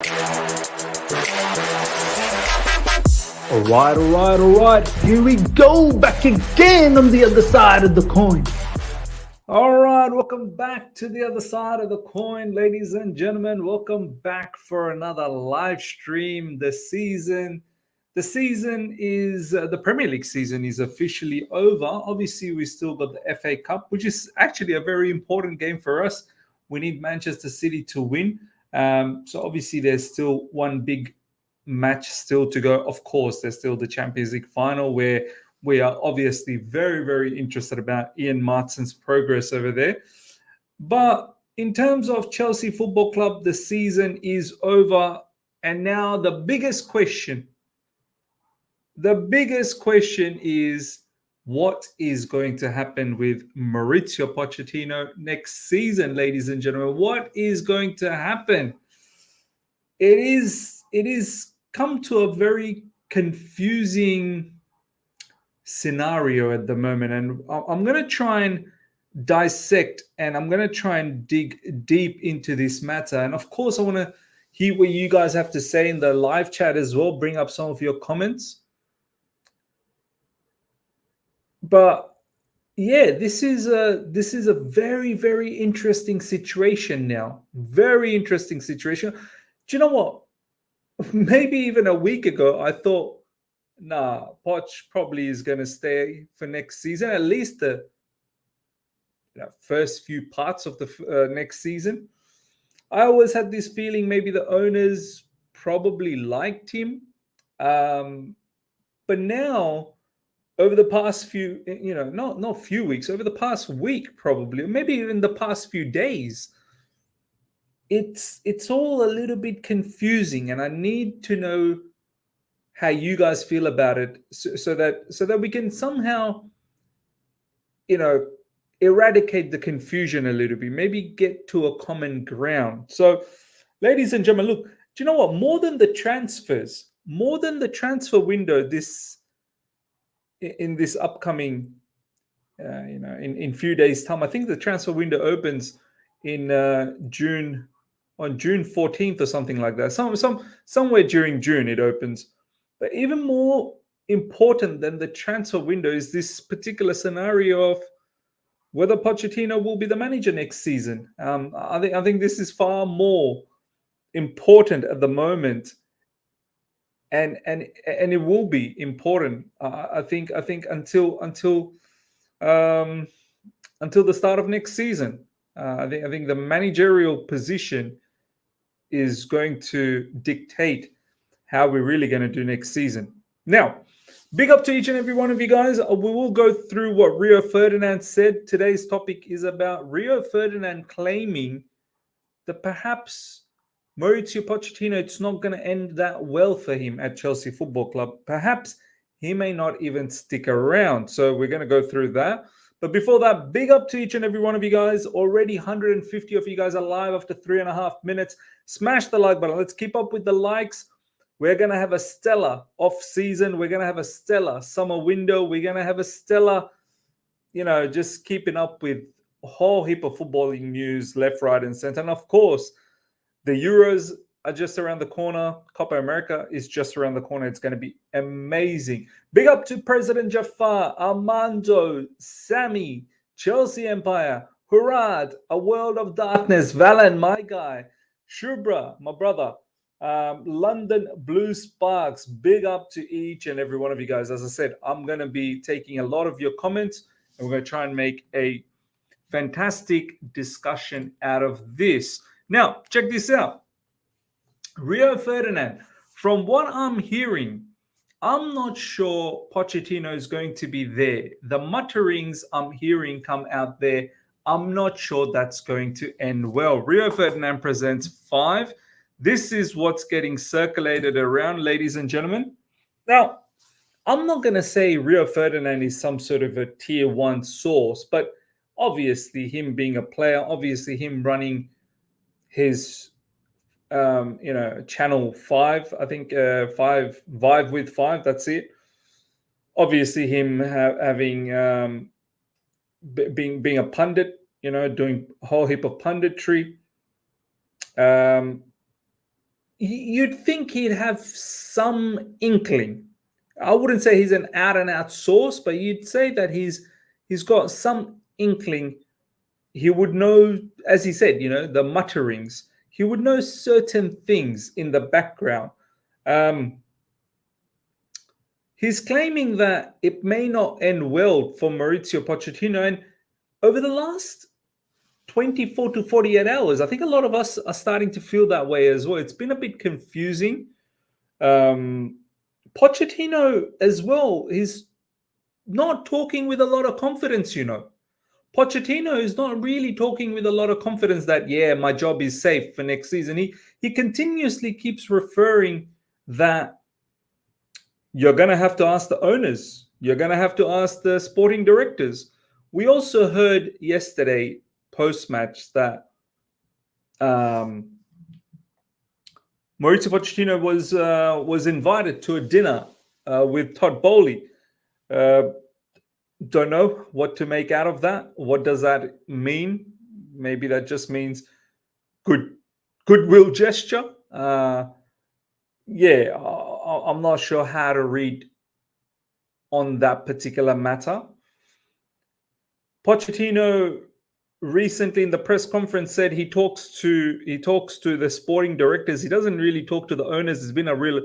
All right. Here we go, back again on the other side of the coin. All right, welcome back to the other side of the coin, ladies and gentlemen. Welcome back for another live stream. The season is the Premier League season is officially over. Obviously, we still got the FA Cup, which is actually a very important game for us. We need Manchester City to win. So obviously, there's still one big match still to go. Of course, there's still the Champions League final where we are obviously very, very interested about Ian Martin's progress over there. But in terms of Chelsea Football Club, the season is over. And now the biggest question is what is going to happen with Mauricio Pochettino next season, ladies and gentlemen? What is going to happen? It is come to a very confusing scenario at the moment, and I'm going to try and dissect and I'm going to try and dig deep into this matter. And of course, I want to hear what you guys have to say in the live chat as well. Bring up some of your comments. But yeah, this is a very, very interesting situation now. Very interesting situation. Do you know what? Maybe even a week ago, I thought, nah, Poch probably is going to stay for next season, at least the first few parts of the next season. I always had this feeling maybe the owners probably liked him. But now, over the past few, not few weeks, over the past week probably, maybe even the past few days, it's all a little bit confusing, and I need to know how you guys feel about it, so that we can somehow, eradicate the confusion a little bit, maybe get to a common ground. So, ladies and gentlemen, look, do you know what? More than the transfer window, in this upcoming, in few days' time, I think the transfer window opens in June, on June 14th or something like that. Somewhere during June it opens. But even more important than the transfer window is this particular scenario of whether Pochettino will be the manager next season. I think this is far more important at the moment, and it will be important. I think until the start of next season. I think the managerial position is going to dictate how we're really going to do next season. Now, big up to each and every one of you guys. We will go through what Rio Ferdinand said. Today's topic is about Rio Ferdinand claiming that perhaps Mauricio Pochettino, it's not going to end that well for him at Chelsea Football Club. Perhaps he may not even stick around. So we're going to go through that. But before that, big up to each and every one of you guys. Already 150 of you guys are live after 3.5 minutes. Smash the like button. Let's keep up with the likes. We're going to have a stellar off-season. We're going to have a stellar summer window. We're going to have a stellar, just keeping up with a whole heap of footballing news left, right, and center. And, of course, the Euros are just around the corner. Copa America is just around the corner. It's going to be amazing. Big up to President Jafar, Armando, Sammy, Chelsea Empire, Hurrad, A World of Darkness, Valan, my guy, Shubra, my brother, London Blue Sparks. Big up to each and every one of you guys. As I said, I'm going to be taking a lot of your comments, and we're going to try and make a fantastic discussion out of this. Now, check this out. Rio Ferdinand, from what I'm hearing, I'm not sure Pochettino is going to be there. The mutterings I'm hearing come out there. I'm not sure that's going to end well. Rio Ferdinand presents 5. This is what's getting circulated around, ladies and gentlemen. Now, I'm not going to say Rio Ferdinand is some sort of a tier 1 source, but obviously him being a player, obviously him running his channel 5, I think 5 Vive with 5, that's it. Obviously him having being a pundit, doing a whole heap of punditry. you'd think he'd have some inkling. I wouldn't say he's an out and out source, but you'd say that he's got some inkling. He would know, as he said, the mutterings. He would know certain things in the background. Um, he's claiming that it may not end well for Maurizio Pochettino. And over the last 24 to 48 hours, I think a lot of us are starting to feel that way as well. It's been a bit confusing. Um, Pochettino as well, he's not talking with a lot of confidence. Pochettino is not really talking with a lot of confidence that, yeah, my job is safe for next season. He continuously keeps referring that you're going to have to ask the owners. You're going to have to ask the sporting directors. We also heard yesterday post-match that Maurizio Pochettino was invited to a dinner with Todd Bowley. Don't know what to make out of that. What does that mean? Maybe that just means goodwill gesture. Yeah, I'm not sure how to read on that particular matter. Pochettino recently in the press conference said he talks to the sporting directors. He doesn't really talk to the owners. It's been a real,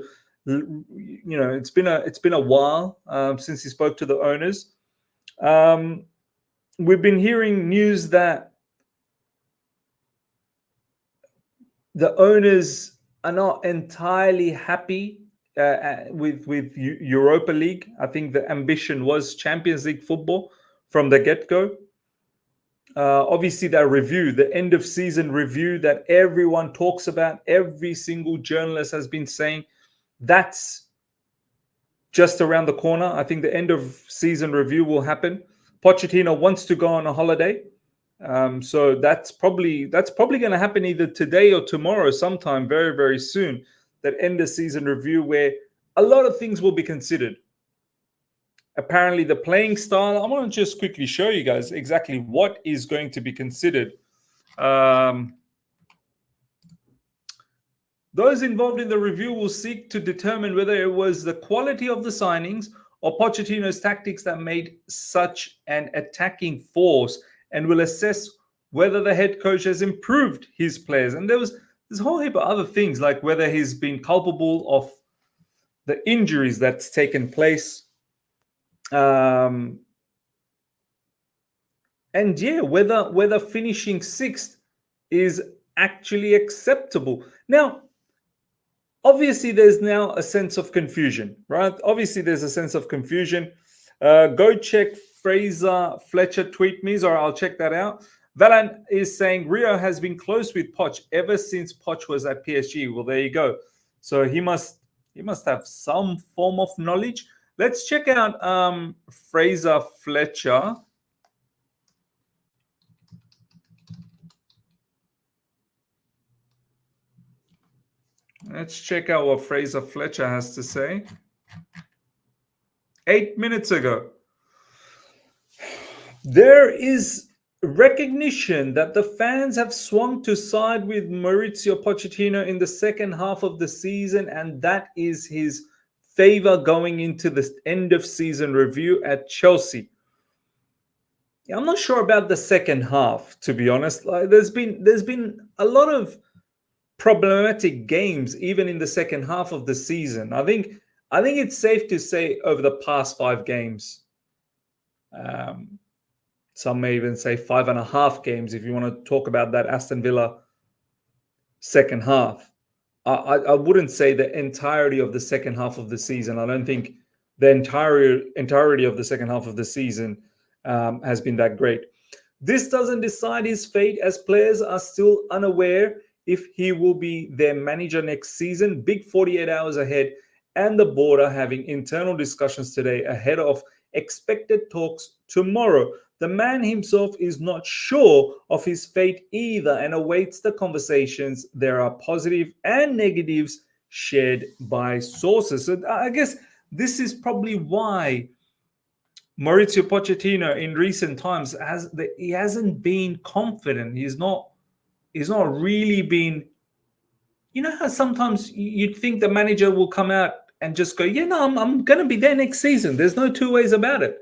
it's been a while since he spoke to the owners. We've been hearing news that the owners are not entirely happy with Europa League. I think the ambition was Champions League football from the get-go. Obviously, that review, the end of season review that everyone talks about, every single journalist has been saying, that's just around the corner. I think the end of season review will happen. Pochettino wants to go on a holiday. So that's probably going to happen either today or tomorrow, sometime very, very soon. That end of season review where a lot of things will be considered. Apparently, the playing style. I want to just quickly show you guys exactly what is going to be considered. Those involved in the review will seek to determine whether it was the quality of the signings or Pochettino's tactics that made such an attacking force, and will assess whether the head coach has improved his players. And there's a whole heap of other things, like whether he's been culpable of the injuries that's taken place. And yeah, whether finishing sixth is actually acceptable. Now, obviously, there's now a sense of confusion, right? Obviously, there's a sense of confusion. Go check Fraser Fletcher tweet me, or I'll check that out. Valan is saying Rio has been close with Poch ever since Poch was at PSG. Well, there you go. So he must have some form of knowledge. Let's check out Fraser Fletcher. Let's check out what Fraser Fletcher has to say. 8 minutes ago. There is recognition that the fans have swung to side with Maurizio Pochettino in the second half of the season, and that is his favor going into the end of season review at Chelsea. I'm not sure about the second half, to be honest. There's been a lot of problematic games even in the second half of the season. I think it's safe to say over the past 5 games, some may even say 5.5 games if you want to talk about that Aston Villa second half. I wouldn't say the entirety of the second half of the season. I don't think the entirety of the second half of the season has been that great. This doesn't decide his fate, as players are still unaware if he will be their manager next season. Big 48 hours ahead, and the board are having internal discussions today ahead of expected talks tomorrow. The man himself is not sure of his fate either and awaits the conversations. There are positive and negatives shared by sources. So I guess this is probably why Maurizio Pochettino in recent times he hasn't been confident. He's not really been You know how sometimes you'd think the manager will come out and just go, yeah, no, I'm going to be there next season. There's no two ways about it.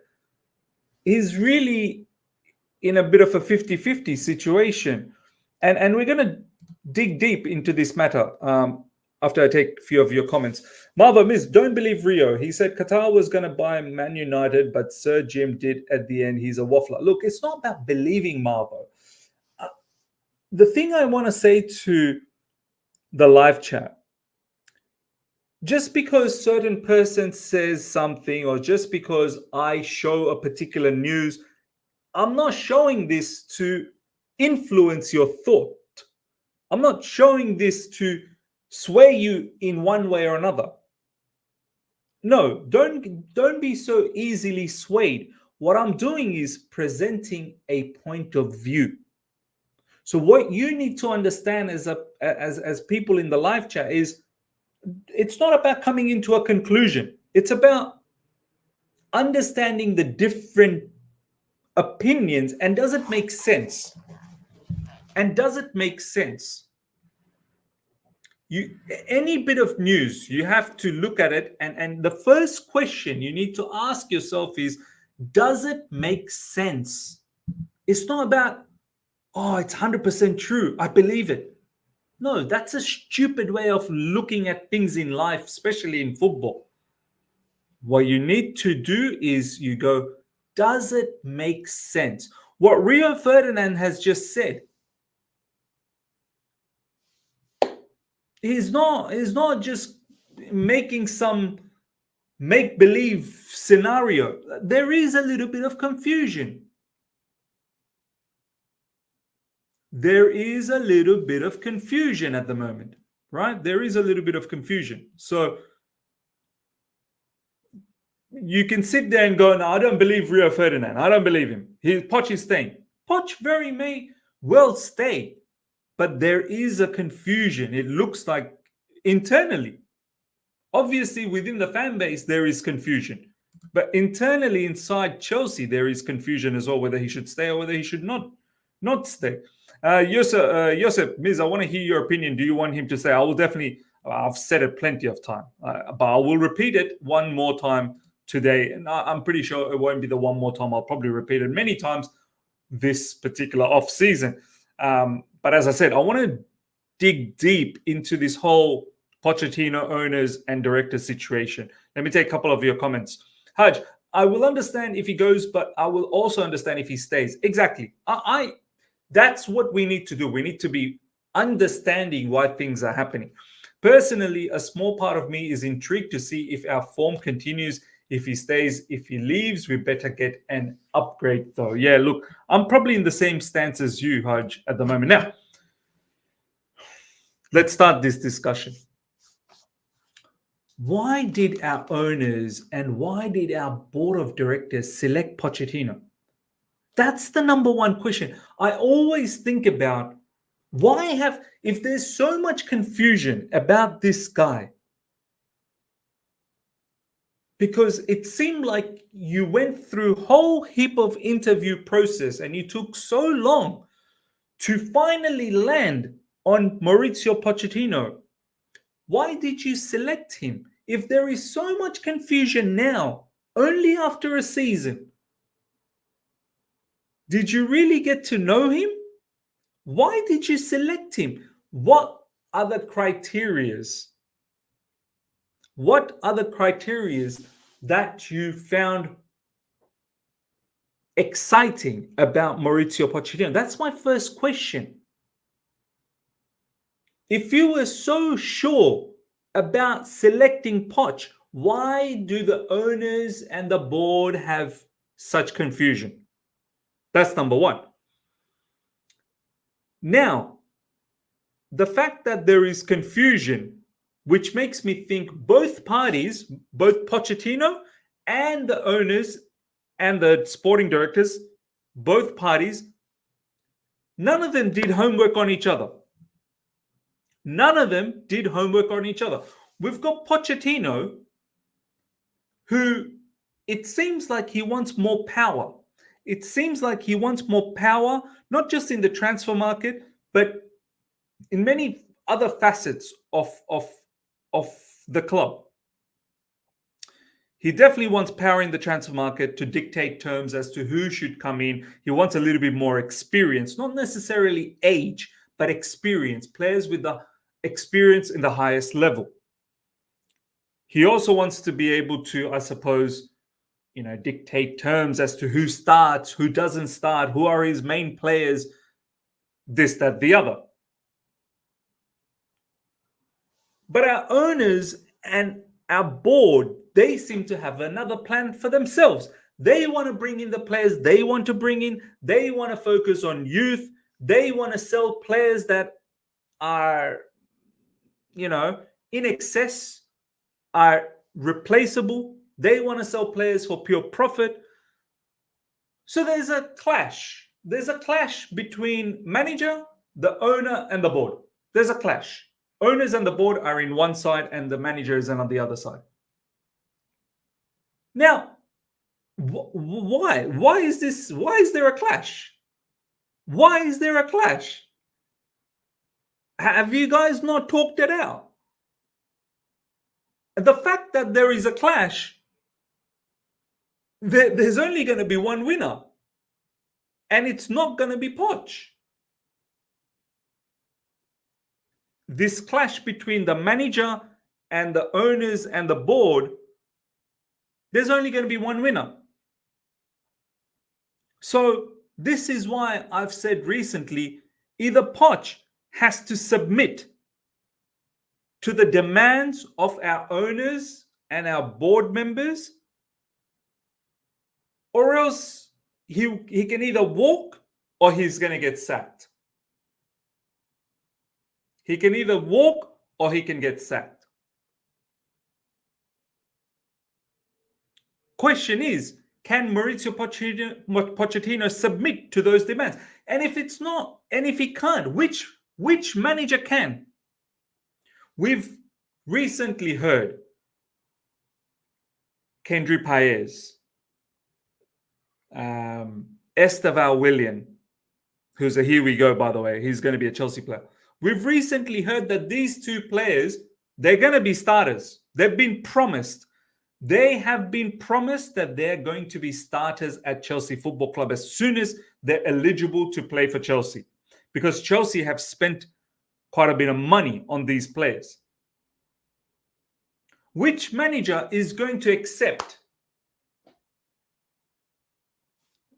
He's really in a bit of a 50-50 situation. And we're going to dig deep into this matter after I take a few of your comments. Marva Miss, don't believe Rio. He said Qatar was going to buy Man United, but Sir Jim did at the end. He's a waffler. Look, it's not about believing Marva. The thing I want to say to the live chat, just because certain person says something or just because I show a particular news, I'm not showing this to influence your thought. I'm not showing this to sway you in one way or another. No, don't be so easily swayed. What I'm doing is presenting a point of view. So what you need to understand as people in the live chat is it's not about coming into a conclusion. It's about understanding the different opinions and does it make sense? And does it make sense? Any bit of news, you have to look at it, and the first question you need to ask yourself is, does it make sense? It's not about, oh, it's 100% true, I believe it. No, that's a stupid way of looking at things in life, especially in football. What you need to do is you go, does it make sense? What Rio Ferdinand has just said, he's not just making some make-believe scenario. There is a little bit of confusion. There is a little bit of confusion at the moment, right? There is a little bit of confusion. So you can sit there and go, no, I don't believe Rio Ferdinand. I don't believe him. Poch is staying. Poch very may well stay, but there is a confusion. It looks like internally. Obviously, within the fan base, there is confusion. But internally inside Chelsea, there is confusion as well, whether he should stay or whether he should not stay. Josep, Miz, I want to hear your opinion. Do you want him to stay? I will definitely, I've said it plenty of time, but I will repeat it one more time today. And I'm pretty sure it won't be the one more time. I'll probably repeat it many times this particular off season. But as I said, I want to dig deep into this whole Pochettino owners and directors situation. Let me take a couple of your comments. Haj, I will understand if he goes, but I will also understand if he stays. Exactly. That's what we need to do. We need to be understanding why things are happening. Personally, a small part of me is intrigued to see if our form continues. If he stays, if he leaves, we better get an upgrade though. Yeah, look, I'm probably in the same stance as you, Haj, at the moment. Now, let's start this discussion. Why did our owners and why did our board of directors select Pochettino? That's the number one question. I always think about if there's so much confusion about this guy, because it seemed like you went through a whole heap of interview process and you took so long to finally land on Mauricio Pochettino. Why did you select him? If there is so much confusion now, only after a season, did you really get to know him? Why did you select him? What other criterias? What other criterias that you found exciting about Mauricio Pochettino? That's my first question. If you were so sure about selecting Poch, why do the owners and the board have such confusion? That's number one. Now, the fact that there is confusion, which makes me think both parties, both Pochettino and the owners and the sporting directors, both parties, none of them did homework on each other. None of them did homework on each other. We've got Pochettino, who it seems like he wants more power. It seems like he wants more power, not just in the transfer market, but in many other facets of the club. He definitely wants power in the transfer market to dictate terms as to who should come in. He wants a little bit more experience, not necessarily age, but experience, players with the experience in the highest level. He also wants to be able to, I suppose, dictate terms as to who starts, who doesn't start, who are his main players, this, that, the other. But our owners and our board, they seem to have another plan for themselves. They want to bring in the players they want to bring in. They want to focus on youth. They want to sell players that are, in excess, are replaceable. They want to sell players for pure profit. So there's a clash. There's a clash between manager, the owner, and the board. There's a clash. Owners and the board are in one side and the manager is on the other side. Now, why? Why is this? Why is there a clash? Why is there a clash? Have you guys not talked it out? The fact that there is a clash, there's only going to be one winner. And it's not going to be Poch. This clash between the manager and the owners and the board, there's only going to be one winner. So this is why I've said recently, either Poch has to submit to the demands of our owners and our board members, or else he can either walk or he's going to get sacked. He can either walk or he can get sacked. Question is, can Mauricio Pochettino submit to those demands? And if it's not, and if he can't, which manager can? We've recently heard Kendry Paez, Esteval Willian, who's a here we go, by the way. He's going to be a Chelsea player. We've recently heard that these two players, they're going to be starters. They've been promised. They have been promised that they're going to be starters at Chelsea Football Club as soon as they're eligible to play for Chelsea, because Chelsea have spent quite a bit of money on these players. Which manager is going to accept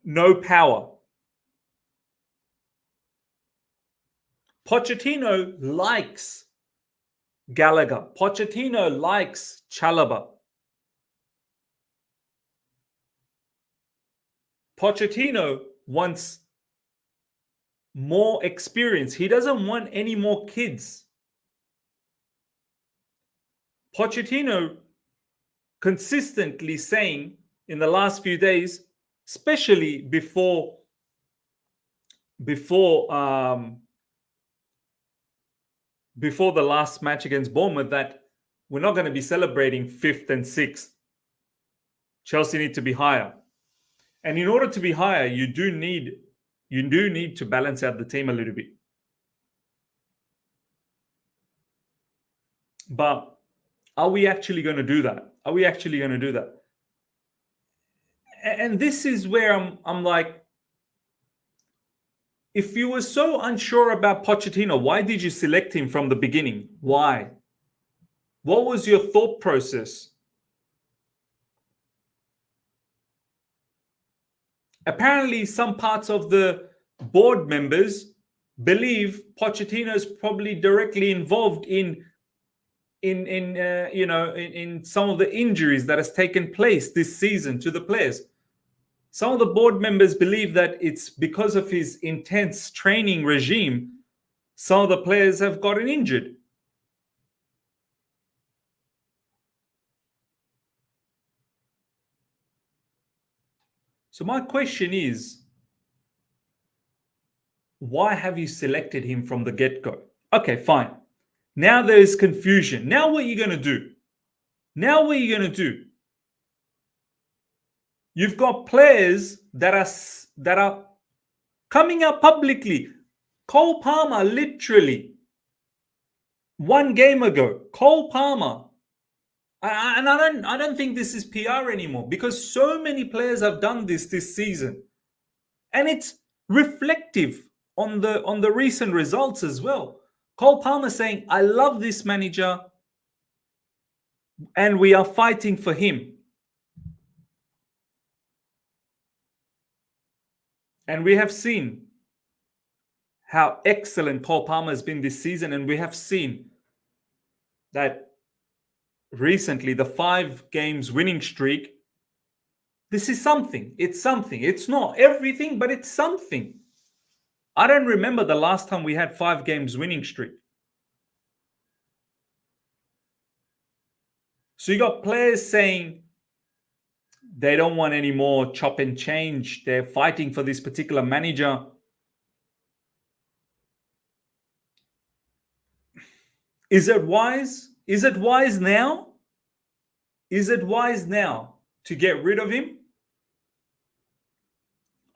no power? Pochettino likes Gallagher. Pochettino likes Chalobah. Pochettino wants more experience. He doesn't want any more kids. Pochettino consistently saying in the last few days, especially before the last match against Bournemouth, that we're not going to be celebrating 5th and 6th. Chelsea need to be higher. And in order to be higher, you do need to balance out the team a little bit. But are we actually going to do that? Are we actually going to do that? And this is where I'm like, if you were so unsure about Pochettino, why did you select him from the beginning? Why? What was your thought process? Apparently, some parts of the board members believe Pochettino is probably directly involved in some of the injuries that has taken place this season to the players. Some of the board members believe that it's because of his intense training regime, some of the players have gotten injured. So my question is, why have you selected him from the get-go? Okay, fine. Now there is confusion. Now what are you going to do? You've got players that are coming out publicly. Cole Palmer, literally, 1 game ago, Cole Palmer. And I don't think this is PR anymore, because so many players have done this season, and it's reflective on the recent results as well. Cole Palmer saying, "I love this manager, and we are fighting for him." And we have seen how excellent Cole Palmer has been this season, and we have seen that recently the 5 games winning streak. This is something. It's something. It's not everything, but it's something. I don't remember the last time we had 5 games winning streak. So you got players saying they don't want any more chop and change. They're fighting for this particular manager. Is it wise? Is it wise now? Is it wise now to get rid of him?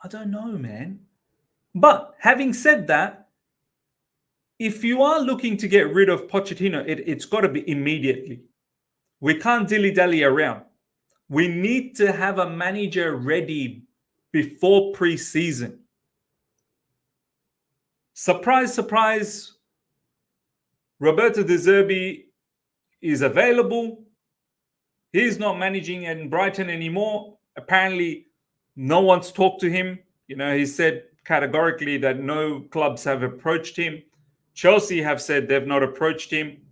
I don't know, man. But having said that, if you are looking to get rid of Pochettino, it's got to be immediately. We can't dilly-dally around. We need to have a manager ready before pre-season. Surprise, surprise, Roberto De Zerbi is available. He's not managing in Brighton anymore. Apparently, no one's talked to him. He said categorically that no clubs have approached him. Chelsea have said they've not approached him.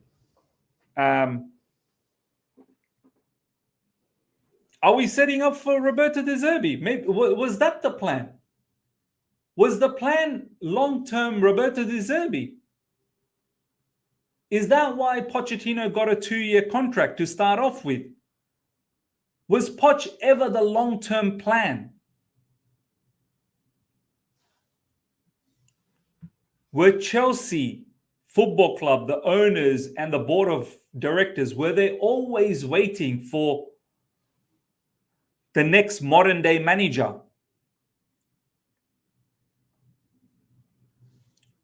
Are we setting up for Roberto De Zerbi? Maybe, was that the plan? Was the plan long-term Roberto De Zerbi? Is that why Pochettino got a 2-year contract to start off with? Was Poch ever the long-term plan? Were Chelsea Football Club, the owners and the board of directors, were they always waiting for the next modern day manager?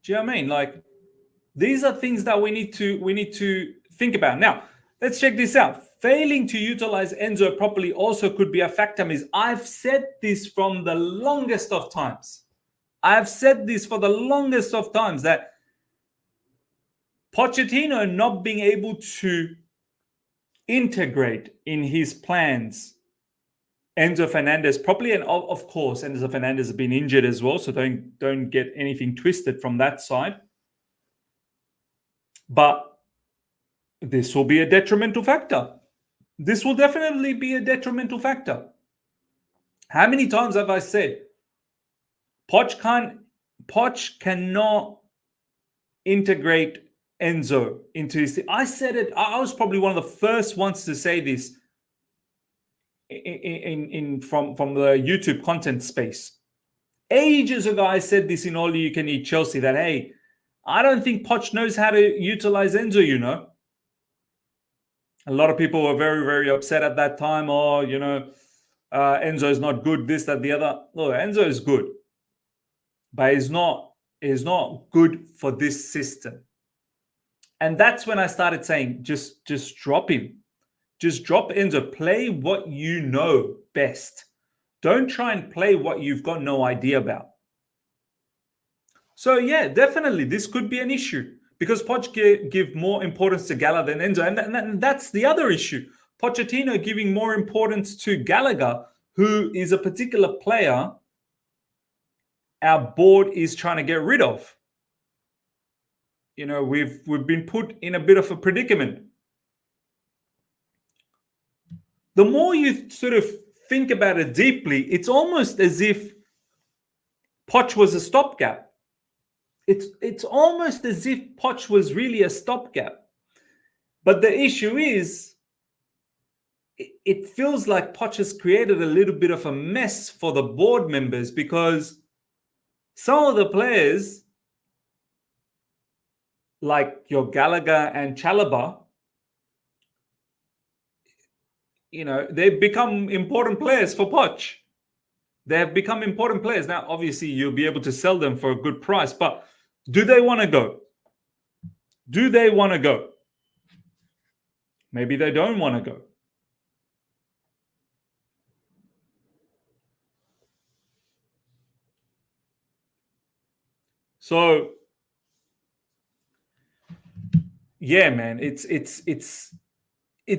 Do you know what I mean? Like, these are things that we need to think about. Now, let's check this out. Failing to utilize Enzo properly also could be a factor. I've said this from the longest of times. I've said this for the longest of times, that Pochettino not being able to integrate in his plans Enzo Fernandez properly, and of course Enzo Fernandez has been injured as well, so don't get anything twisted from that side. But this will be a detrimental factor. This will definitely be a detrimental factor. How many times have I said Poch cannot integrate Enzo into his team? I said it. I was probably one of the first ones to say this from the YouTube content space. Ages ago, I said this in All You Can Eat Chelsea, that, hey, I don't think Poch knows how to utilize Enzo, A lot of people were very, very upset at that time. Oh, Enzo is not good, this, that, the other. Look, Enzo is good, but he's not good for this system. And that's when I started saying, just drop him. Just drop Enzo. Play what you know best. Don't try and play what you've got no idea about. So yeah, definitely this could be an issue, because Poch give more importance to Gallagher than Enzo. And that's the other issue. Pochettino giving more importance to Gallagher, who is a particular player our board is trying to get rid of. We've been put in a bit of a predicament. The more you sort of think about it deeply, it's almost as if Poch was a stopgap. It's almost as if Poch was really a stopgap. But the issue is, it feels like Poch has created a little bit of a mess for the board members, because some of the players, like your Gallagher and Chalobah, they've become important players for Poch. They have become important players. Now, obviously, you'll be able to sell them for a good price, but do they want to go? Do they want to go? Maybe they don't want to go. So yeah, man, it's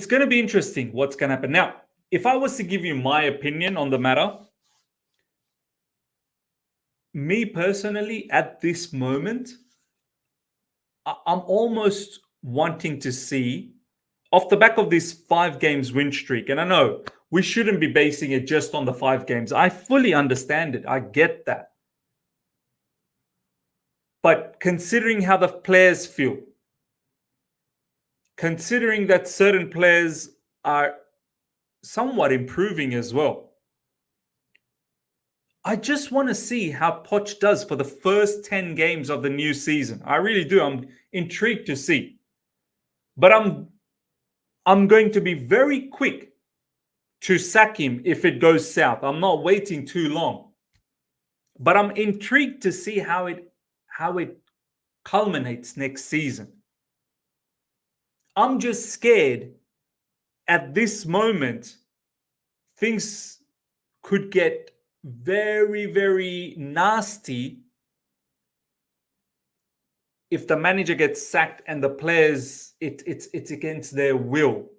going to be interesting what's going to happen. Now, if I was to give you my opinion on the matter, me personally, at this moment, I'm almost wanting to see, off the back of this 5 games win streak, and I know we shouldn't be basing it just on the 5 games. I fully understand it. I get that. But considering how the players feel, considering that certain players are somewhat improving as well, I just want to see how Poch does for the first 10 games of the new season. I really do. I'm intrigued to see. But I'm going to be very quick to sack him if it goes south. I'm not waiting too long. But I'm intrigued to see how it culminates next season. I'm just scared at this moment things could get very, very nasty if the manager gets sacked and the players it's against their will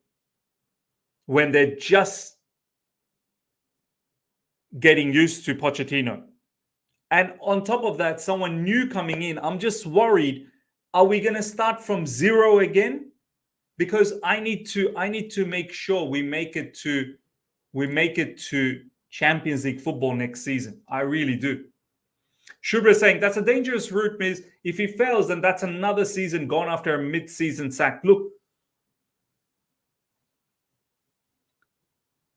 when they're just getting used to Pochettino. And on top of that, someone new coming in, I'm just worried, are we going to start from zero again? Because I need to make sure we make it to Champions League football next season. I really do. Shubra is saying that's a dangerous route, Miz. If he fails, then that's another season gone after a mid-season sack. Look,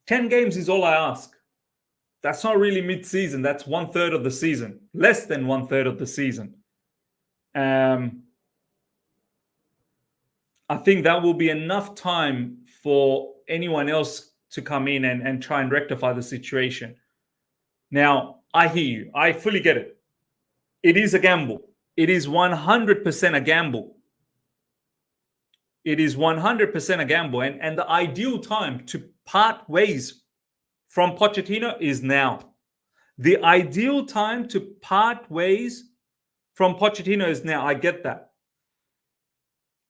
10 games is all I ask. That's not really mid-season. That's 1/3 of the season. Less than 1/3 of the season. I think that will be enough time for anyone else to come in and try and rectify the situation. Now, I hear you. I fully get it. It is a gamble. It is 100% a gamble. It is 100% a gamble. And the ideal time to part ways from Pochettino is now. The ideal time to part ways from Pochettino is now. I get that.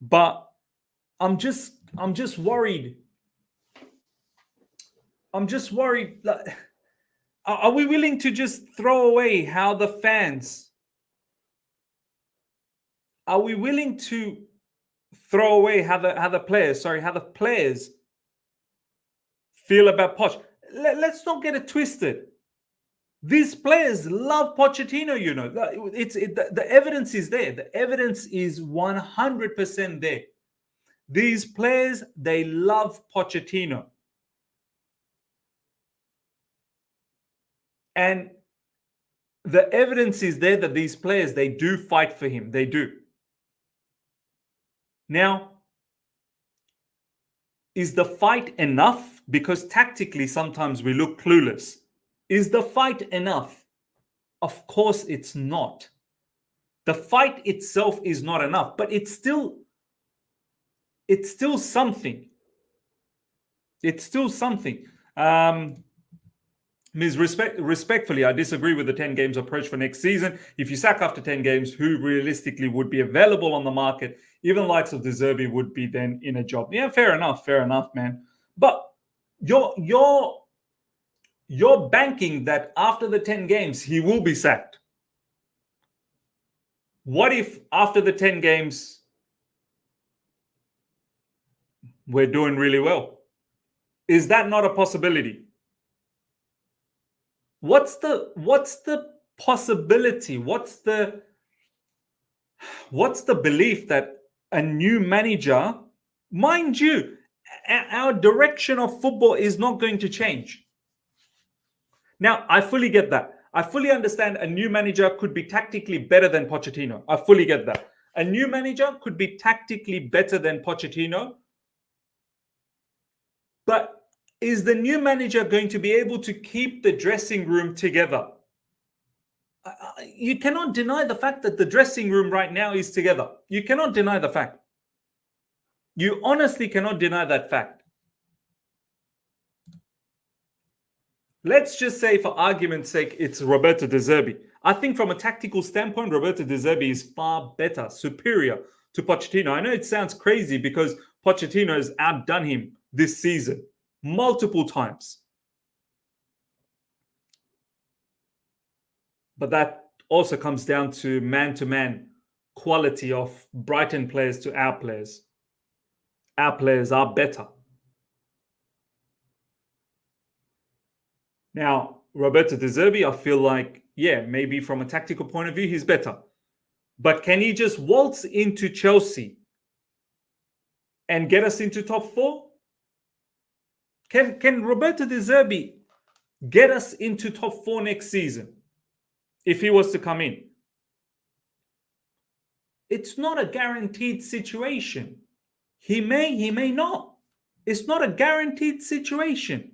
But I'm just worried. I'm just worried. Are we willing to just throw away how the fans? Are we willing to throw away how the players feel about Poch? Let's not get it twisted. These players love Pochettino, you know. The evidence is there. The evidence is 100% there. These players, they love Pochettino. And the evidence is there that these players, they do fight for him. They do. Now, is the fight enough? Because tactically, sometimes we look clueless. Is the fight enough? Of course, it's not. The fight itself is not enough, but it's still something. It's still something. Ms. Respectfully, I disagree with the 10 games approach for next season. If you sack after 10 games, who realistically would be available on the market? Even likes of De Zerbi would be then in a job. Yeah, fair enough, man. But you're banking that after the 10 games, he will be sacked. What if after the 10 games, we're doing really well? Is that not a possibility? What's the possibility? What's the belief that a new manager, mind you, our direction of football is not going to change. Now, I fully get that. I fully understand a new manager could be tactically better than Pochettino. I fully get that. A new manager could be tactically better than Pochettino. But is the new manager going to be able to keep the dressing room together? You cannot deny the fact that the dressing room right now is together. You cannot deny the fact. You honestly cannot deny that fact. Let's just say, for argument's sake, it's Roberto De Zerbi. I think from a tactical standpoint, Roberto De Zerbi is far better, superior to Pochettino. I know it sounds crazy because Pochettino has outdone him this season multiple times. But that also comes down to man quality of Brighton players to our players. Our players are better. Now, Roberto De Zerbi, I feel like, yeah, maybe from a tactical point of view, he's better. But can he just waltz into Chelsea and get us into top four? Can Roberto De Zerbi get us into top four next season if he was to come in? It's not a guaranteed situation. He may not. It's not a guaranteed situation.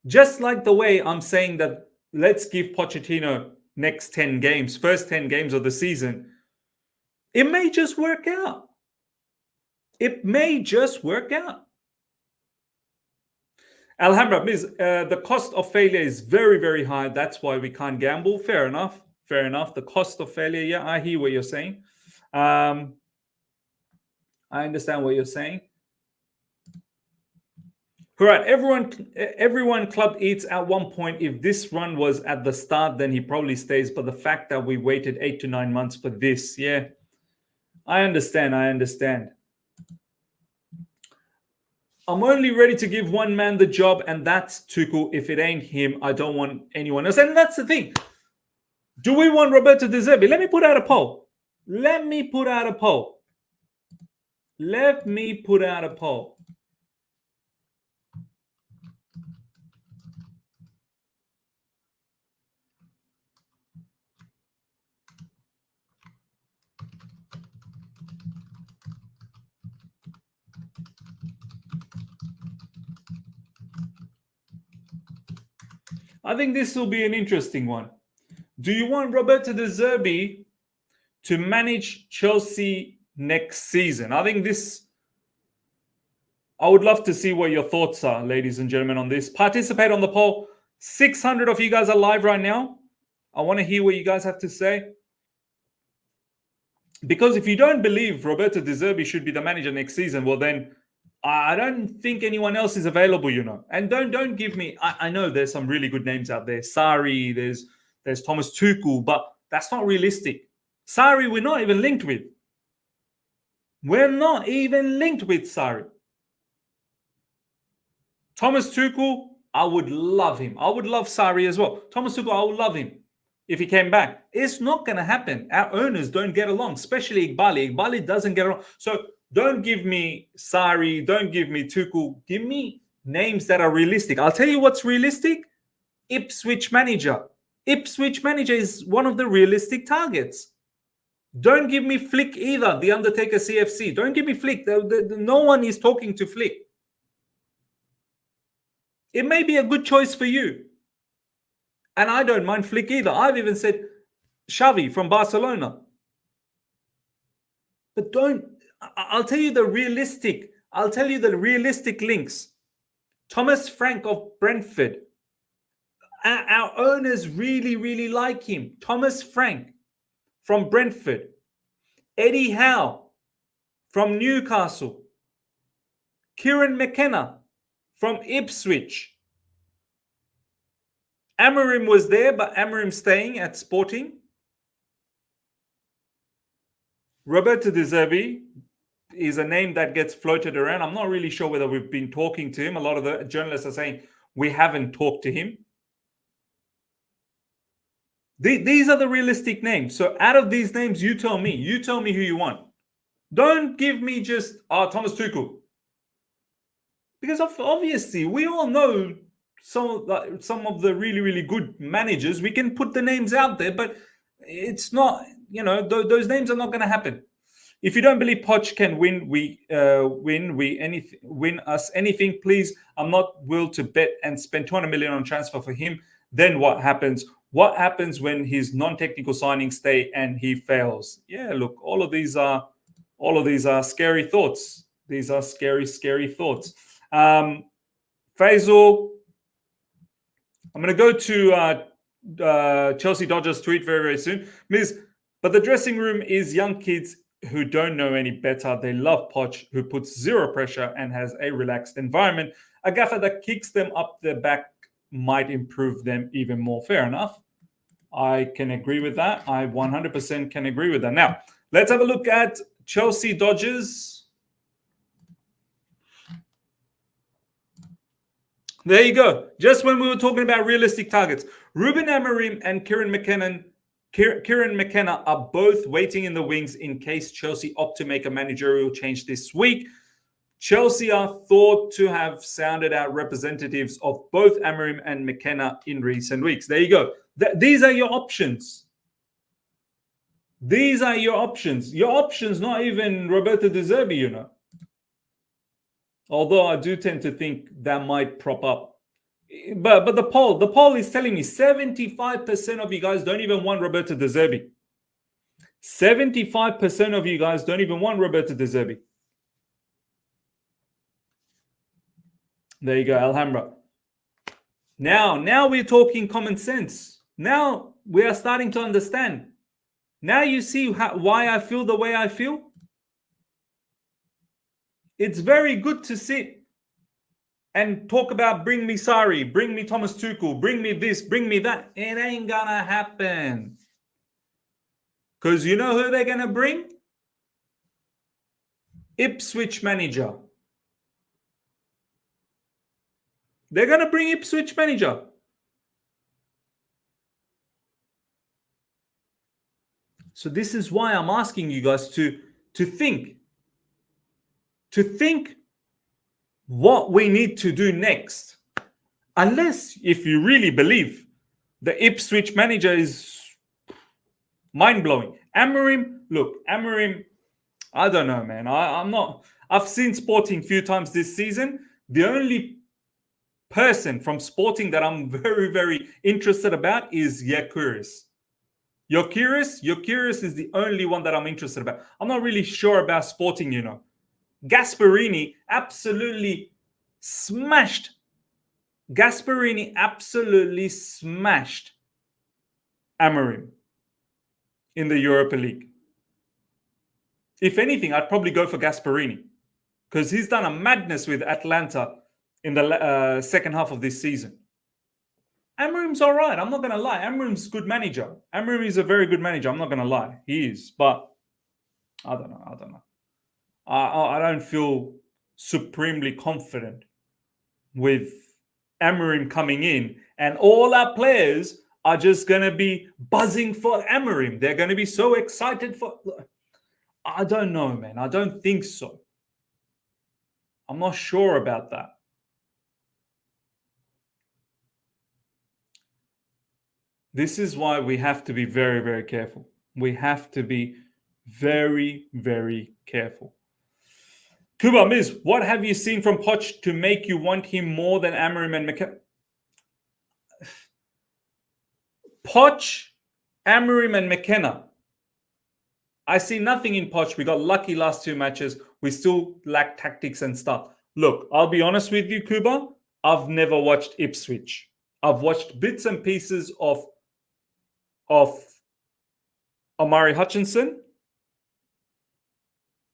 Just like the way I'm saying that let's give Pochettino next 10 games, first 10 games of the season. It may just work out. It may just work out. Alhambra, the cost of failure is very, very high. That's why we can't gamble. Fair enough. Fair enough. The cost of failure, yeah, I hear what you're saying. I understand what you're saying. All right, everyone club eats at one point. If this run was at the start, then he probably stays. But the fact that we waited 8 to 9 months for this, yeah, I understand. I'm only ready to give one man the job, and that's Tuchel. If it ain't him, I don't want anyone else. And that's the thing. Do we want Roberto De Zerbi? Let me put out a poll. I think this will be an interesting one. Do you want Roberto De Zerbi to manage Chelsea next season? I would love to see what your thoughts are, ladies and gentlemen, on this. Participate on the poll. 600 of you guys are live right now. I want to hear what you guys have to say. Because if you don't believe Roberto De Zerbi should be the manager next season, well then I don't think anyone else is available, And don't give me. I know there's some really good names out there. Sarri, there's Thomas Tuchel, but that's not realistic. Sarri, we're not even linked with. Sarri. Thomas Tuchel, I would love him. I would love Sarri as well. Thomas Tuchel, I would love him if he came back. It's not going to happen. Our owners don't get along, especially Iqbali. Iqbali doesn't get along. So don't give me Sarri. Don't give me Tuchel. Give me names that are realistic. I'll tell you what's realistic. Ipswich manager. Ipswich manager is one of the realistic targets. Don't give me Flick either, the Undertaker CFC. Don't give me Flick. No one is talking to Flick. It may be a good choice for you. And I don't mind Flick either. I've even said Xavi from Barcelona. But I'll tell you the realistic links. Thomas Frank of Brentford. Our owners really, really like him. Thomas Frank from Brentford. Eddie Howe from Newcastle. Kieran McKenna from Ipswich. Amorim was there, but Amorim's staying at Sporting. Roberto De Zerbi is a name that gets floated around. I'm not really sure whether we've been talking to him. A lot of the journalists are saying we haven't talked to him. These are the realistic names. So out of these names, you tell me who you want. Don't give me just Thomas Tuchel. Because obviously we all know some of the really, really good managers. We can put the names out there, but it's not, those names are not going to happen. If you don't believe Poch can win us anything, please. I'm not will to bet and spend 200 million on transfer for him. Then what happens? What happens when his non-technical signings stay and he fails? Yeah, look, all of these are scary thoughts. These are scary thoughts. Faisal, I'm going to go to Chelsea Dodgers tweet very, very soon. Ms. But the dressing room is young kids who don't know any better. They love Poch, who puts zero pressure and has a relaxed environment. A gaffer that kicks them up the back might improve them even more. Fair enough. I can agree with that. I 100% can agree with that. Now, let's have a look at Chelsea Dodgers. There you go. Just when we were talking about realistic targets, Ruben Amorim and Kieran McKenna are both waiting in the wings in case Chelsea opt to make a managerial change this week. Chelsea are thought to have sounded out representatives of both Amorim and McKenna in recent weeks. There you go. These are your options. These are your options. Your options, not even Roberto De Zerbi, you know. Although I do tend to think that might prop up. But the poll is telling me 75% of you guys don't even want Roberto De Zerbi. 75% of you guys don't even want Roberto De Zerbi. There you go, Alhambra. Now we're talking common sense. Now we are starting to understand. Now you see why I feel the way I feel. It's very good to sit and talk about bring me Sarri, bring me Thomas Tuchel, bring me this, bring me that. It ain't gonna happen. Because you know who they're gonna bring? Ipswich manager. They're gonna bring Ipswich manager. So this is why I'm asking you guys to think. To think what we need to do next. Unless if you really believe the Ipswich manager is mind-blowing. Amorim, I don't know, man. I'm not. I've seen Sporting a few times this season. The only person from Sporting that I'm very, very interested about is Gyökeres. Gyökeres is the only one that I'm interested about. I'm not really sure about Sporting, you know. Gasperini absolutely smashed Amorim in the Europa League. If anything, I'd probably go for Gasperini because he's done a madness with Atlanta in the second half of this season. Amorim's all right. I'm not going to lie. Amorim's a good manager. Amorim is a very good manager. I'm not going to lie. He is. But I don't know. I don't feel supremely confident with Amorim coming in, and all our players are just going to be buzzing for Amorim. They're going to be so excited for... I don't know, man. I don't think so. I'm not sure about that. This is why we have to be very, very careful. We have to be very, very careful. Kuba Miz, what have you seen from Poch to make you want him more than Amorim and McKenna? Poch, Amorim and McKenna. I see nothing in Poch. We got lucky last two matches. We still lack tactics and stuff. Look, I'll be honest with you, Kuba. I've never watched Ipswich. I've watched bits and pieces of Omari Hutchinson.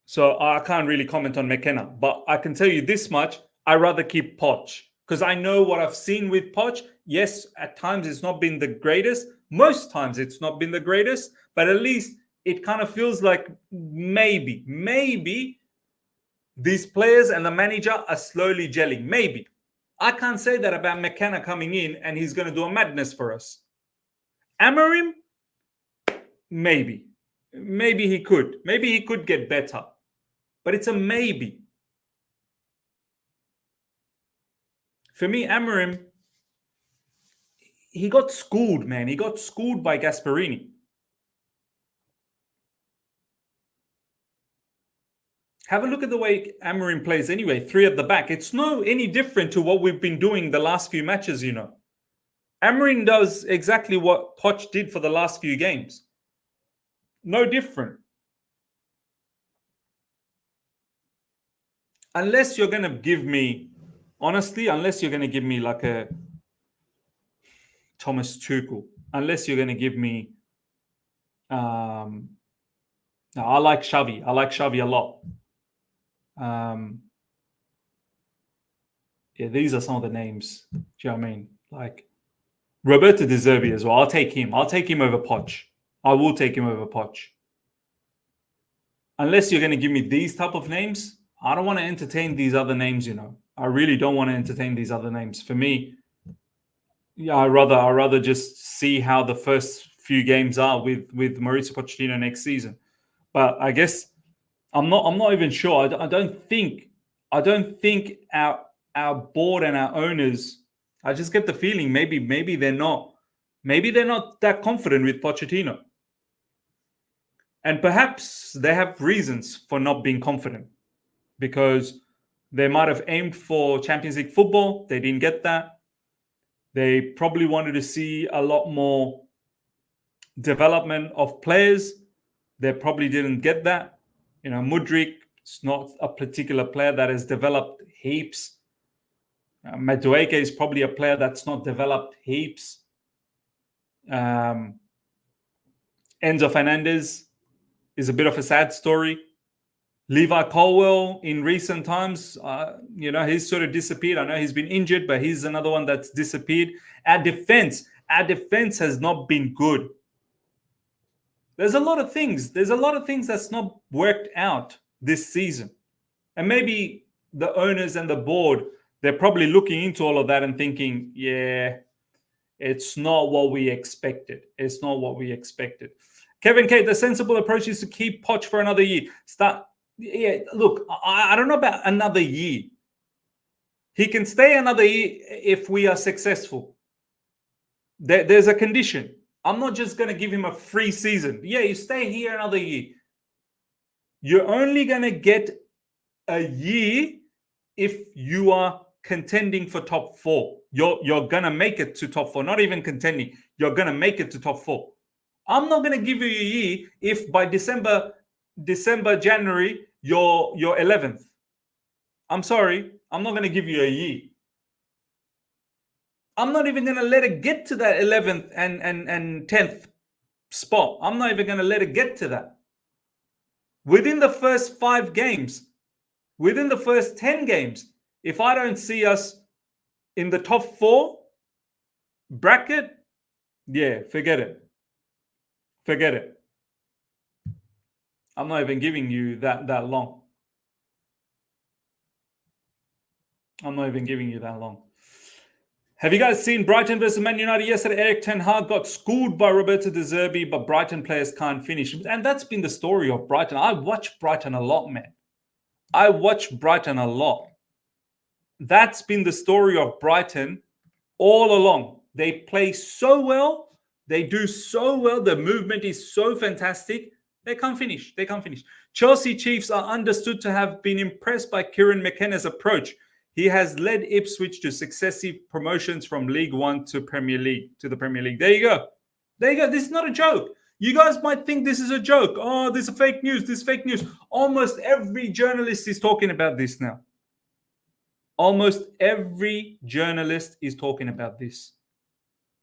So I can't really comment on McKenna. But I can tell you this much. I'd rather keep Poch. Because I know what I've seen with Poch. Yes, at times it's not been the greatest. Most times it's not been the greatest. But at least it kind of feels like maybe these players and the manager are slowly gelling. Maybe. I can't say that about McKenna coming in and he's going to do a madness for us. Amorim, maybe. Maybe he could. Maybe he could get better. But it's a maybe. For me, Amorim, he got schooled, man. He got schooled by Gasperini. Have a look at the way Amorim plays anyway, 3 at the back. It's no any different to what we've been doing the last few matches, you know. Amorim does exactly what Poch did for the last few games. No different. Unless you're going to give me, honestly, unless you're going to give me like a Thomas Tuchel, unless you're going to give me, I like Xavi. I like Xavi a lot. Yeah, these are some of the names. Do you know what I mean? Like Roberto De Zerbi as well. I'll take him. I'll take him over Poch. I will take him over Poch. Unless you're going to give me these type of names, I don't want to entertain these other names, you know. I really don't want to entertain these other names. For me, yeah, I rather just see how the first few games are with Mauricio Pochettino next season. But I guess I'm not even sure. I don't think our board and our owners. I just get the feeling maybe they're not that confident with Pochettino, and perhaps they have reasons for not being confident because they might have aimed for Champions League football. They didn't get that. They probably wanted to see a lot more development of players. They probably didn't get that. You know, Mudryk is not a particular player that has developed heaps. Madueke is probably a player that's not developed heaps. Enzo Fernandez is a bit of a sad story. Levi Colwill in recent times, he's sort of disappeared. I know he's been injured, but he's another one that's disappeared. Our defense has not been good. There's a lot of things that's not worked out this season. And maybe the owners and the board, they're probably looking into all of that and thinking, yeah, it's not what we expected. It's not what we expected. Kevin K, the sensible approach is to keep Poch for another year. Look, I don't know about another year. He can stay another year if we are successful. There's a condition. I'm not just going to give him a free season. Yeah, you stay here another year. You're only going to get a year if you are contending for top 4. You're going to make it to top 4. Not even contending. You're going to make it to top 4. I'm not going to give you a year if by December, January, you're 11th. I'm sorry. I'm not going to give you a year. I'm not even going to let it get to that 11th and 10th spot. I'm not even going to let it get to that. Within the first 5 games, within the first 10 games, if I don't see us in the top 4 bracket, yeah, forget it. Forget it. I'm not even giving you that long. I'm not even giving you that long. Have you guys seen Brighton versus Man United yesterday? Eric Ten Hag got schooled by Roberto De Zerbi, but Brighton players can't finish. And that's been the story of Brighton. I watch Brighton a lot, man. I watch Brighton a lot. That's been the story of Brighton all along. They play so well. They do so well. The movement is so fantastic. They can't finish. Chelsea Chiefs are understood to have been impressed by Kieran McKenna's approach. He has led Ipswich to successive promotions from League One to the Premier League. There you go. This is not a joke. You guys might think this is a joke. Oh, this is fake news. Almost every journalist is talking about this now. Almost every journalist is talking about this.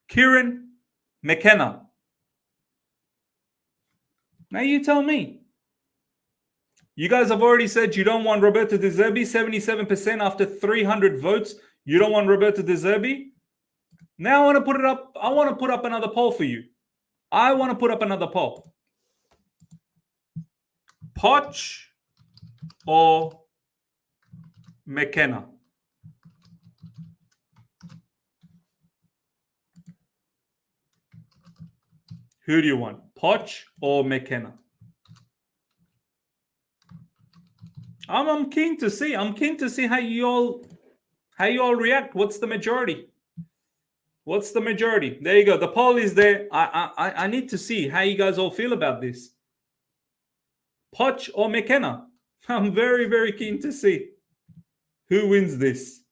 Kieran McKenna. Now you tell me. You guys have already said you don't want Roberto De Zerbi. 77% after 300 votes. You don't want Roberto De Zerbi. Now I want to put it up. I want to put up another poll for you. Poch or McKenna? Who do you want? Poch or McKenna? I'm keen to see. How you all react. What's the majority? There you go. The poll is there. I need to see how you guys all feel about this. Poch or McKenna? I'm very, very keen to see who wins this.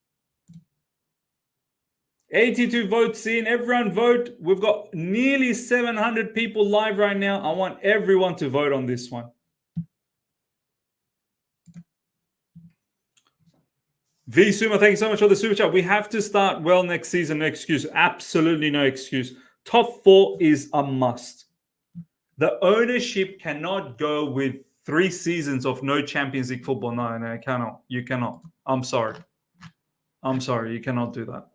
82 votes in. Everyone vote. We've got nearly 700 people live right now. I want everyone to vote on this one. V Suma, thank you so much for the super chat. We have to start well next season. No excuse. Absolutely no excuse. Top 4 is a must. The ownership cannot go with 3 seasons of no Champions League football. No, it cannot. You cannot. I'm sorry. You cannot do that.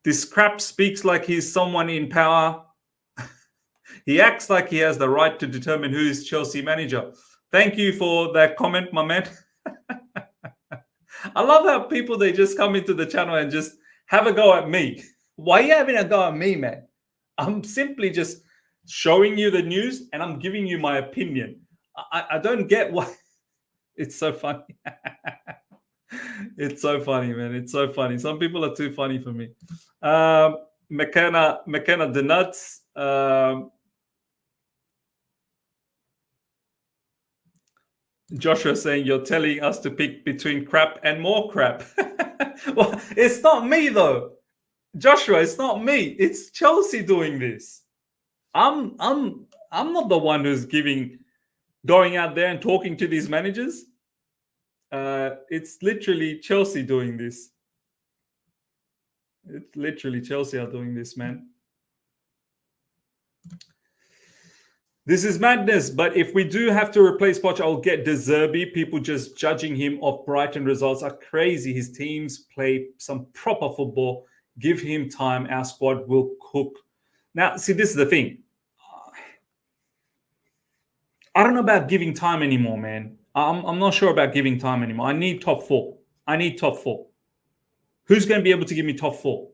This crap speaks like he's someone in power. He acts like he has the right to determine who is Chelsea manager. Thank you for that comment, my man. I love how people, they just come into the channel and just have a go at me. Why are you having a go at me, man? I'm simply just showing you the news and I'm giving you my opinion. I don't get why. It's so funny. It's so funny, man. It's so funny. Some people are too funny for me. McKenna the nuts. Joshua saying you're telling us to pick between crap and more crap. Well, it's not me though, Joshua. It's not me. It's Chelsea doing this. I'm not the one who's going out there and talking to these managers. It's literally Chelsea doing this. It's literally Chelsea are doing this, man. This is madness, but if we do have to replace Poch, I'll get De Zerbi. People just judging him off Brighton results are crazy. His teams play some proper football. Give him time. Our squad will cook. Now, see, this is the thing. I don't know about giving time anymore, man. I'm not sure about giving time anymore. I need top 4. Who's going to be able to give me top 4?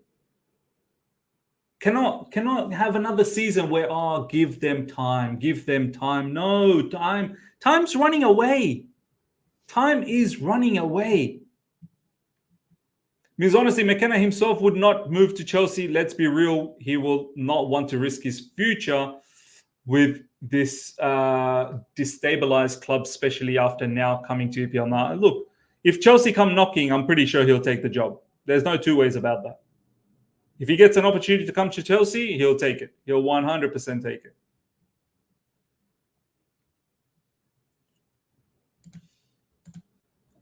Cannot have another season where give them time. No, time's running away. Time is running away. Because honestly, McKenna himself would not move to Chelsea. Let's be real. He will not want to risk his future with this destabilized club, especially after now coming to EPL. Now, look, if Chelsea come knocking, I'm pretty sure he'll take the job. There's no two ways about that. If he gets an opportunity to come to Chelsea, he'll take it. He'll 100% take it.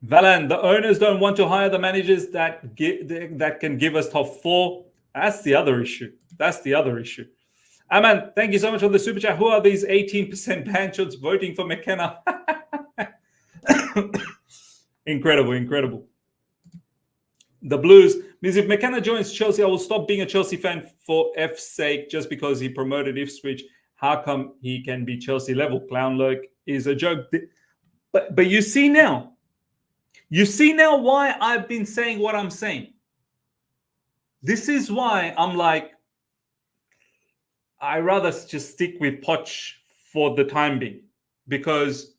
Valan, the owners don't want to hire the managers that can give us top 4. That's the other issue. Aman, thank you so much for the super chat. Who are these 18% banchots voting for McKenna? Incredible. The Blues means if McKenna joins Chelsea, I will stop being a Chelsea fan for F's sake just because he promoted Ipswich. How come he can be Chelsea level? Clown Lurk is a joke. But you see now why I've been saying what I'm saying. This is why I'm like, I rather just stick with Poch for the time being, because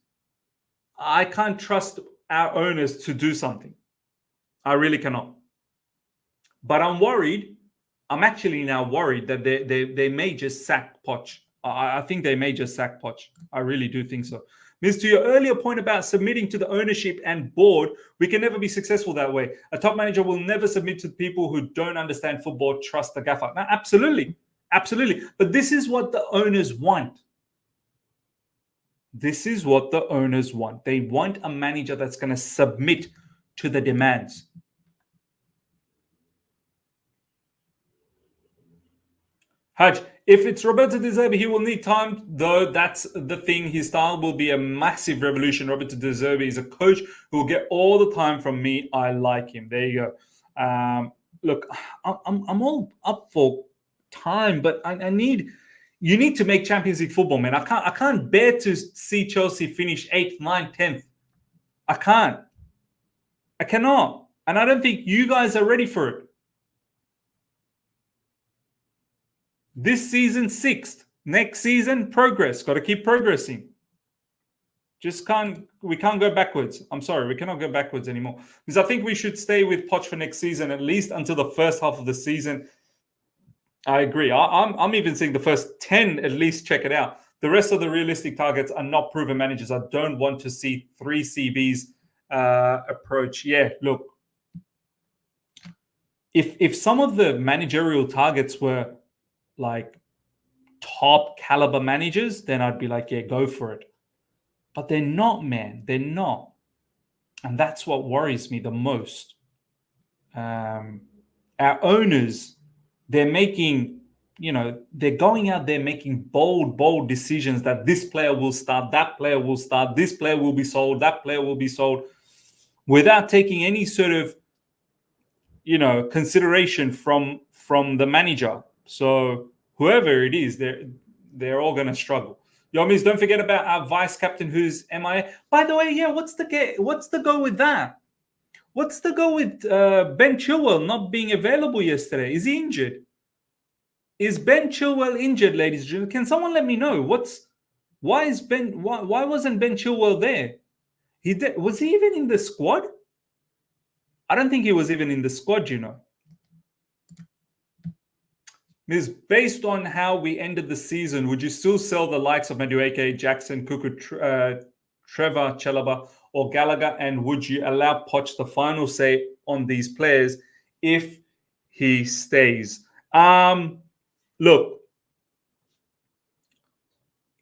I can't trust our owners to do something. I really cannot. But I'm worried. I'm actually now worried that they may just sack Poch. I think they may just sack Poch. I really do think so. Miss, to your earlier point about submitting to the ownership and board, we can never be successful that way. A top manager will never submit to people who don't understand football, trust the gaffer. Now, absolutely. But this is what the owners want. They want a manager that's going to submit to the demands. Haj, if it's Roberto De Zerbi, he will need time, though. That's the thing. His style will be a massive revolution. Roberto De Zerbi is a coach who will get all the time from me. I like him. There you go. Look, I'm all up for time, but you need to make Champions League football, man. I can't bear to see Chelsea finish 8th, 9th, 10th. I cannot. And I don't think you guys are ready for it. This season, 6th. Next season, progress. Got to keep progressing. We can't go backwards. I'm sorry, we cannot go backwards anymore. Because I think we should stay with Poch for next season, at least until the first half of the season. I agree. I'm even saying the first 10, at least check it out. The rest of the realistic targets are not proven managers. I don't want to see 3 CBs approach. Yeah, look, if some of the managerial targets were like top caliber managers, then I'd be like, yeah, go for it. But they're not, man. They're not. And that's what worries me the most. Our owners, they're making, they're going out there making bold decisions that this player will start, that player will start, this player will be sold, that player will be sold, without taking any sort of, consideration from the manager. So whoever it is, they're all going to struggle. Yomis, don't forget about our vice captain who's MIA. By the way, yeah, what's the go with that? What's the go with Ben Chilwell not being available yesterday? Is he injured? Is Ben Chilwell injured, ladies and gentlemen? Can someone let me know? Why wasn't Ben Chilwell there? Was he even in the squad? I don't think he was even in the squad, Miss, based on how we ended the season, would you still sell the likes of Madueke, Jackson, Cuckoo, Trevor, Chalobah, or Gallagher? And would you allow Poch the final say on these players if he stays? Look,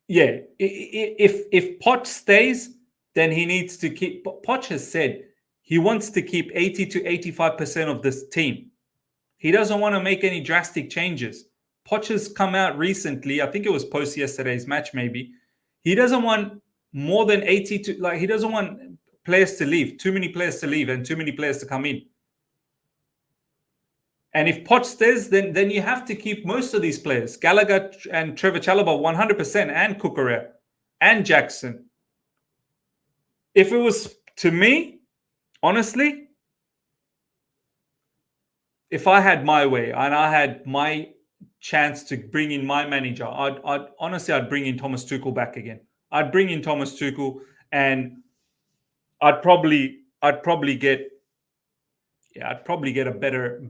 yeah, if Poch stays, then he needs to keep. Poch has said he wants to keep 80 to 85% of this team. He doesn't want to make any drastic changes. Poch has come out recently, I think it was post yesterday's match maybe. He doesn't want more than 80 to, he doesn't want players to leave, too many players to leave and too many players to come in. And if Poch stays, then you have to keep most of these players. Gallagher and Trevor Chalobah 100%, and Cucurella and Jackson. If it was to me, honestly, if I had my way and I had my chance to bring in my manager, I'd bring in Thomas Tuchel back again. I'd bring in Thomas Tuchel, and I'd probably get a better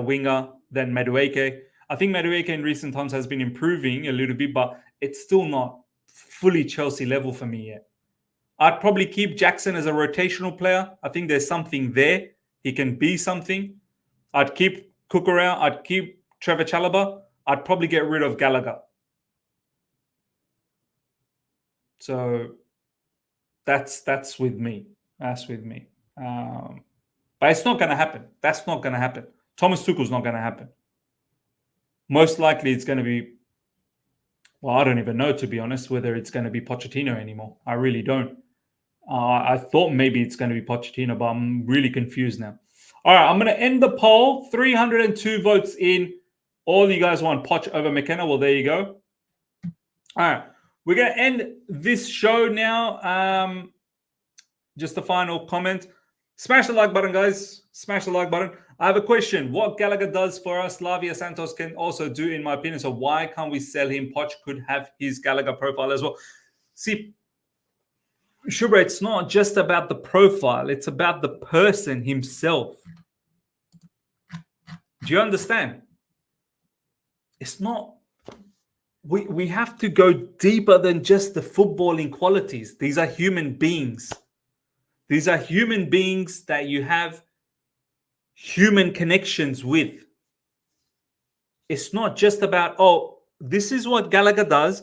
winger than Madueke. I think Madueke in recent times has been improving a little bit, but it's still not fully Chelsea level for me yet. I'd probably keep Jackson as a rotational player. I think there's something there. He can be something. I'd keep Cucurella. I'd keep Trevor Chalobah. I'd probably get rid of Gallagher. So that's with me. That's with me. But it's not going to happen. That's not going to happen. Thomas Tuchel's not going to happen. Most likely it's going to be, well, I don't even know, to be honest, whether it's going to be Pochettino anymore. I really don't. I thought maybe it's going to be Pochettino, but I'm really confused now. All right, I'm going to end the poll. 302 votes in. All you guys want Poch over McKenna. Well, there you go. All right, we're going to end this show now. Just a final comment. Smash the like button, guys. Smash the like button. I have a question. What Gallagher does for us, Lavia Santos can also do, in my opinion. So why can't we sell him? Poch could have his Gallagher profile as well. See, Shubra, it's not just about the profile. It's about the person himself. Do you understand? It's not... We have to go deeper than just the footballing qualities. These are human beings. These are human beings that you have human connections with. It's not just about, oh, this is what Gallagher does,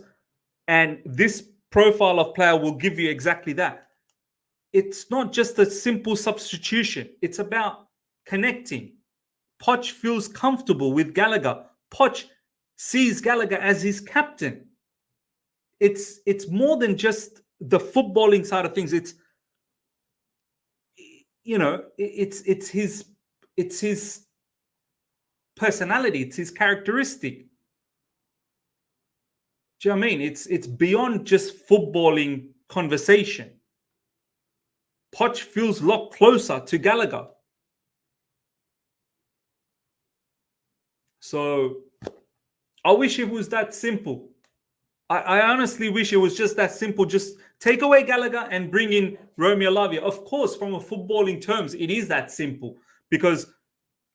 and this profile of player will give you exactly that. It's not just a simple substitution. It's about connecting. Poch feels comfortable with Gallagher. Poch sees Gallagher as his captain. It's more than just the footballing side of things. It's, it's his personality. It's his characteristic. Do you know what I mean? It's beyond just footballing conversation. Poch feels a lot closer to Gallagher. So I wish it was that simple. I honestly wish it was just that simple. Just take away Gallagher and bring in Romeo Lavia. Of course, from a footballing terms, it is that simple, because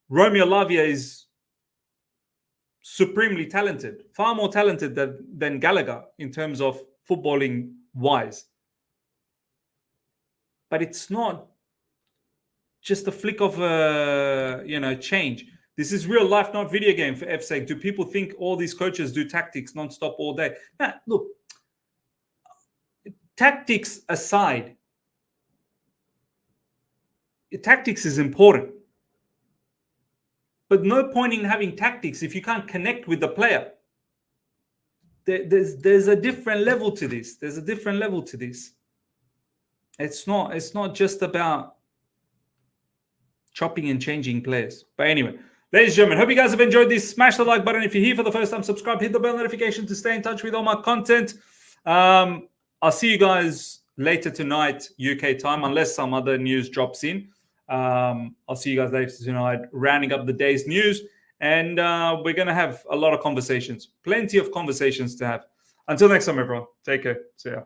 Romeo Lavia is supremely talented, far more talented than Gallagher in terms of footballing wise. But it's not just a flick of a change. This is real life, not video game, for F's sake. Do people think all these coaches do tactics non-stop all day? Nah, look, tactics aside, tactics is important. But no point in having tactics if you can't connect with the player. There's a different level to this. There's a different level to this. It's not just about chopping and changing players. But anyway, ladies and gentlemen, hope you guys have enjoyed this. Smash the like button if you're here for the first time. Subscribe, hit the bell notification to stay in touch with all my content. I'll see you guys later tonight, UK time, unless some other news drops in. I'll see you guys later tonight, rounding up the day's news. And we're going to have a lot of conversations, plenty of conversations to have. Until next time, everyone. Take care. See ya.